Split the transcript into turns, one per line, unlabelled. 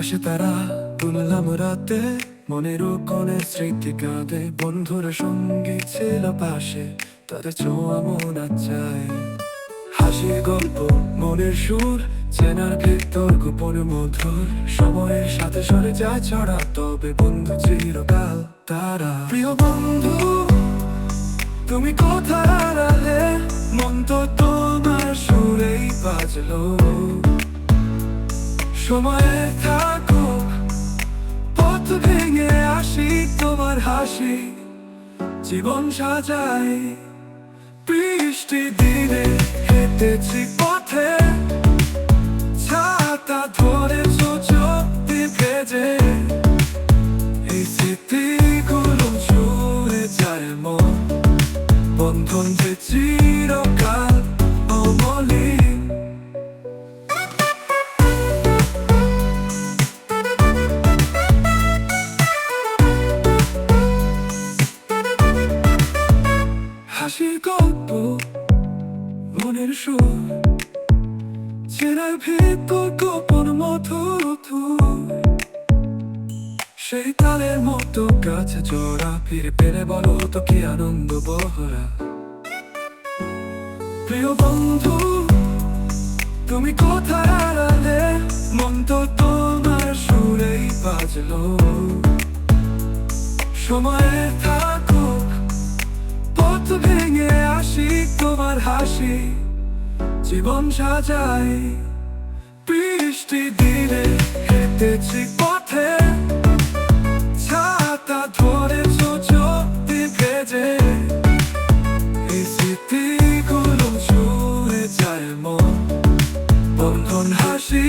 আকাশে তারা তুললাম রাতে, মনের কোণে স্মৃতি কাঁদে। বন্ধুরা সঙ্গী ছিল পাশে, তাদের ছোঁয়া মন আজ চায়। হাসি গল্প মনের সুর, চেনার ভেতর গোপন মধুর। সময়ের সাথে সরে যায় ছড়া, তবে বন্ধু চিরকাল তারা। প্রিয় বন্ধু তুমি কোথায় হারালে, মন তো তোমার সুরেই বাজলো। সময়ে থাকুক, পথ ভেঙে আসি তোমার হাসি জীবন সাজাই। বৃষ্টি দিনে হেঁটেছি পথে, ছাতা ধরে চোখ দিয়ে ভেজে। এই স্মৃতিগুলো জুড়ে যায় মন, বন্ধন যে চিরকাল অমলিন। হাসির গল্প মনের সুর, চেনার ভেতর গোপন মধুর। সেই তালের মতো কাছে জোড়া, ফিরে পেলে বলো তো কি আনন্দ বহরা। প্রিয় বন্ধু তুমি কোথায় হারালে, মন তো তোমার সুরেই বাজলো। সময়ে থাকুক, পথ ভেঙে আসি তোমার হাসি জীবন সাজাই। বৃষ্টি দিনে হেঁটেছি পথে, ছাতা ধরে চোখ দিয়ে ভেজে। এই স্মৃতিগুলো জুড়ে যায় মন, বন্ধন হাসি